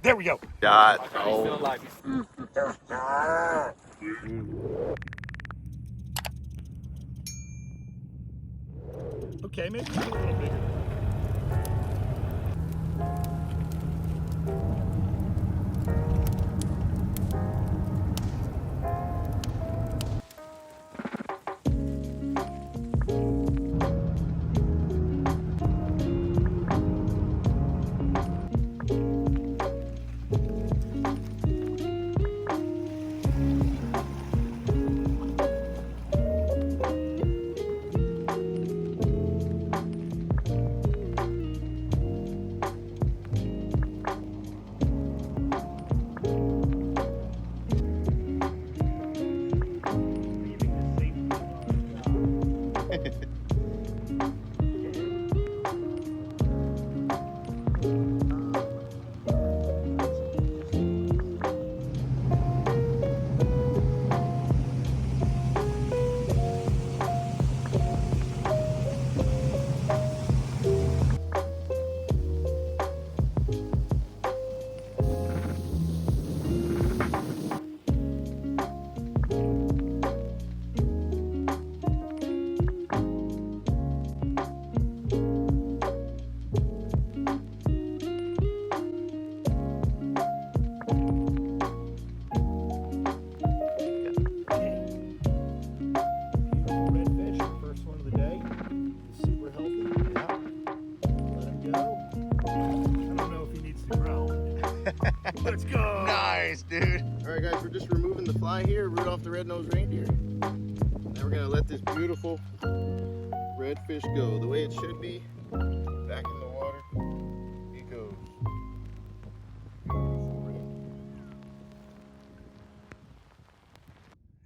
There we go. Got. Oh. Okay, maybe a little bigger. Let's go! Nice, dude. All right, guys, we're just removing the fly here, Rudolph the red-nosed reindeer. Now we're gonna let this beautiful redfish go the way it should be. Back in the water, he goes. Beautiful red.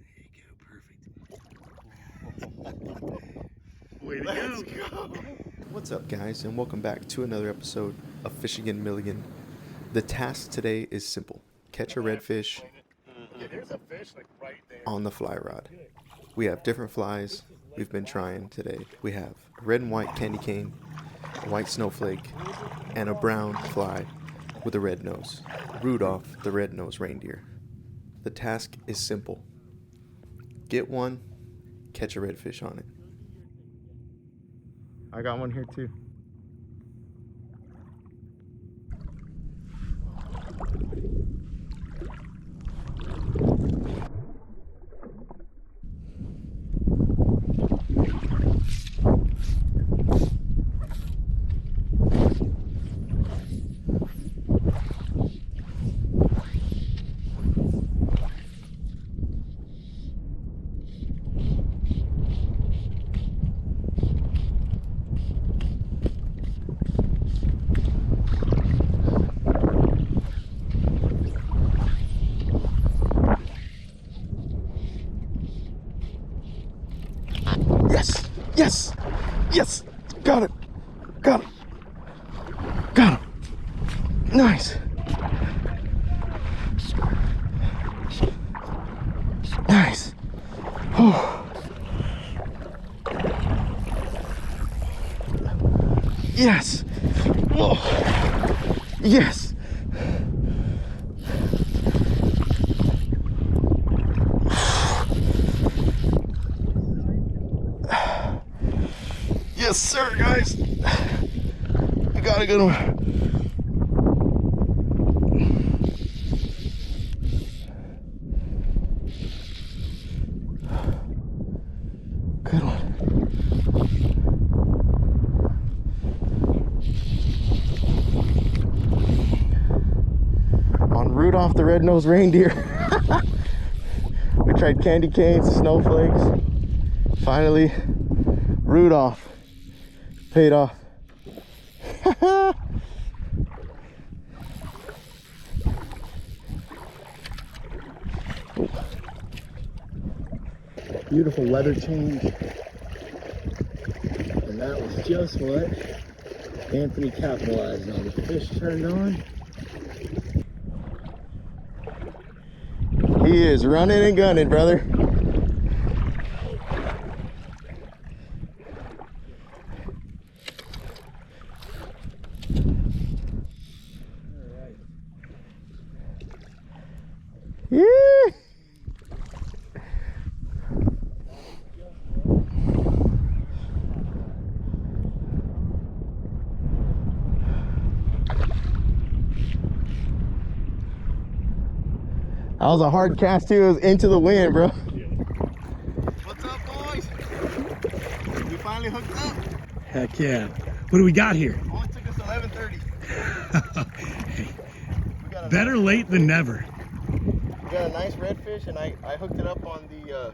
There you go, perfect. Way to Let's go! What's up, guys, and welcome back to another episode of FishiganMilligan. The task today is simple. Catch a redfish Yeah, there's a fish like right there. on the fly rod. We have different flies we've been trying today. We have a red and white candy cane, a white snowflake, and a brown fly with a red nose. Rudolph the red-nosed reindeer. The task is simple. Get one, catch a redfish on it. I got one here too. Yes! Yes! Yes! Got it! Got it! Got him! Nice! Nice! Oh. Yes! Oh. Yes! Yes, sir, guys. I got a good one. Good one. On Rudolph the red-nosed reindeer. We tried candy canes, snowflakes. Finally, Rudolph paid off. Beautiful weather change. And that was just what Anthony capitalized on. The fish turned on. He is running and gunning, brother. That was a hard cast too. It was into the wind, bro. Yeah. What's up, boys? We finally hooked up. Heck yeah. What do we got here? Only took us 11:30. We got a Better nice late than never. We got a nice redfish, and I hooked it up on the.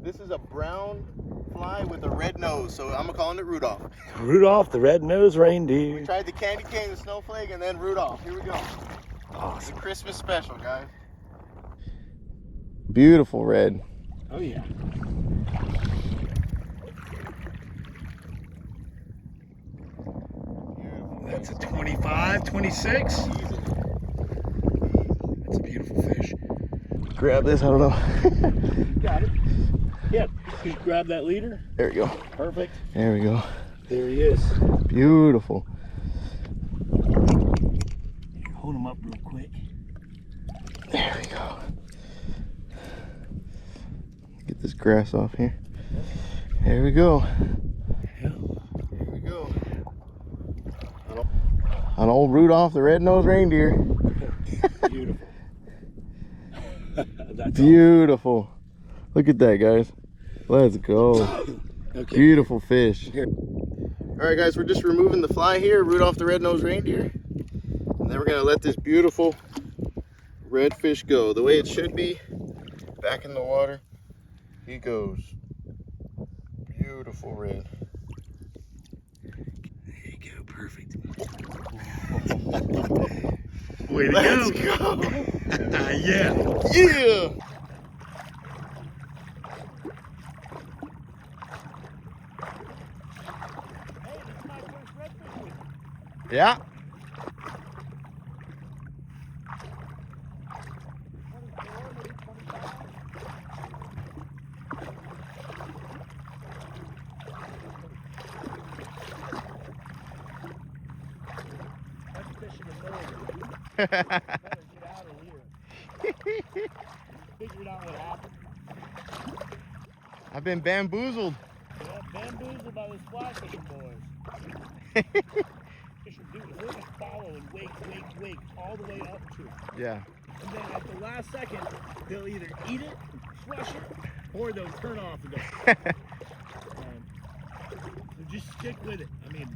This is a brown fly with a red nose, so I'm calling it Rudolph. Rudolph the red-nosed reindeer. We tried the candy cane, the snowflake, and then Rudolph. Here we go. Awesome. It's a Christmas special, guys. Beautiful red. Oh yeah. That's a 25, 26. Easy. That's a beautiful fish. Grab this, I don't know. Got it. Yeah, just grab that leader. There we go. Perfect. There we go. There he is. Beautiful. Hold him up real quick. There we go. Get this grass off here. There we go. Yeah. Here we go. An old Rudolph the red-nosed reindeer. Beautiful. That's Beautiful. Look at that, guys. Let's go. Okay. Beautiful fish. Here. All right, guys, we're just removing the fly here, Rudolph the red-nosed reindeer. And then we're gonna let this beautiful redfish go the way it should be. Back in the water. He goes. Beautiful red. There you go. Perfect. Way to Let's go. go. Yeah. Yeah. Yeah. Better get out of here. Figured out what happened. I've been bamboozled. Yeah, bamboozled by those fly fishing boys. Fish will do it. They'll just follow and wait all the way up to it. Yeah. And then at the last second, they'll either eat it, flush it, or they'll turn off and go. So just stick with it. I mean,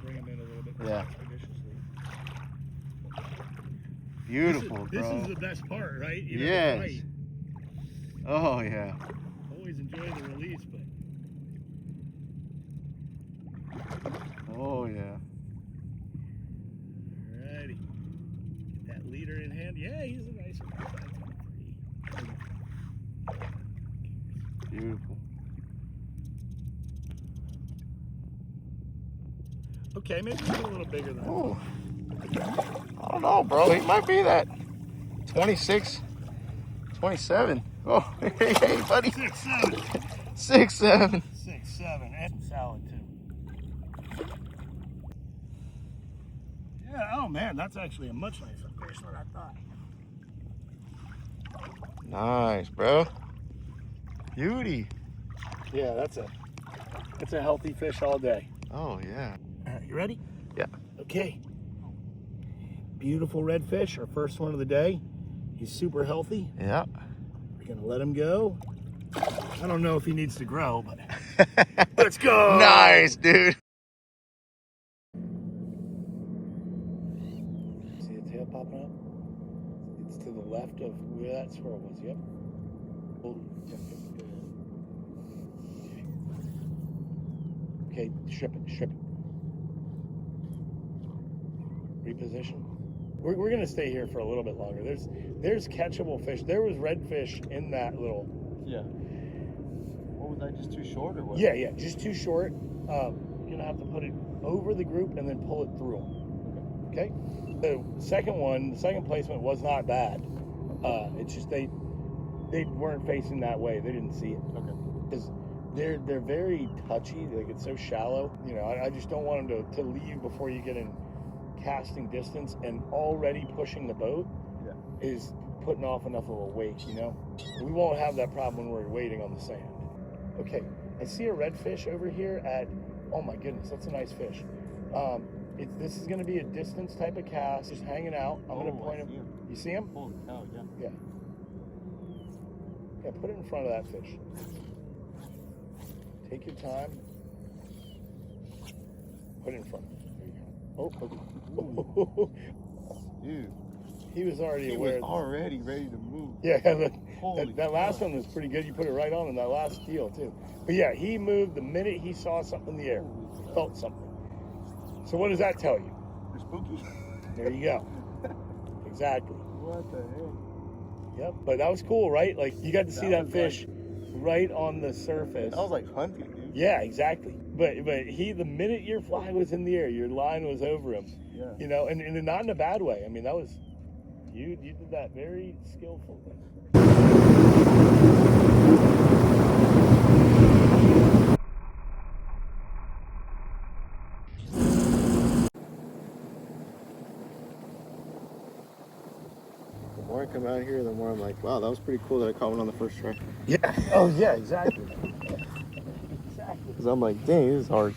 bring them in a little bit more Yeah. expeditiously. Beautiful, This bro. is the best part, right? You know, the Yes. fight. Oh, yeah. Always enjoy the release, but Oh, yeah. alrighty. Get that leader in hand. Yeah, he's a nice one. Beautiful. Okay, maybe he's a little bigger than Oh. I don't know, bro. He might be that 26, 27. Oh, hey, buddy. 6'7". 6'7". 6'7", and some salad too. Yeah, oh man, that's actually a much nicer fish than I thought. Nice, bro. Beauty. Yeah, that's a healthy fish all day. Oh, yeah. All right, you ready? Yeah. Okay. Beautiful redfish, our first one of the day. He's super healthy. Yeah. We're gonna let him go. I don't know if he needs to grow, but let's go. Nice, dude. See the tail popping up? It's to the left of where that squirrel was. Yep. Okay, strip it. Reposition. We're gonna stay here for a little bit longer. There's catchable fish. There was redfish in that little. Yeah. What was that? Just too short or what? Yeah, just too short. You're gonna have to put it over the group and then pull it through them. Okay. The second placement was not bad. It's just they weren't facing that way. They didn't see it. Okay. Because they're very touchy. Like, it's so shallow. You know, I just don't want them to leave before you get in casting distance, and already pushing the boat is putting off enough of a weight, you know? We won't have that problem when we're waiting on the sand. Okay, I see a redfish over here at, oh my goodness, that's a nice fish. This is going to be a distance type of cast, just hanging out. I'm going to point him. You see him? Holy cow, yeah. Yeah. Yeah, put it in front of that fish. Take your time. Put it in front. There you go. Oh, dude. He was already He aware. was already ready to move. Yeah, look. That last cow. one was pretty good. You put it right on that last deal, too. But yeah, he moved the minute he saw something in the air. Felt something. So what does that tell you? They're spooky. There you go. Exactly. What the heck? Yep. But that was cool, right? Like, you got to see that was fish right on the surface. That was like hunting, dude. Yeah, exactly. But the minute your fly was in the air, your line was over him. Yeah. You know, and not in a bad way. I mean, that was, you did that very skillfully. The more I come out here, the more I'm like, wow, that was pretty cool that I caught one on the first try. Yeah. Oh, yeah, exactly. Exactly. Because I'm like, dang, this is hard.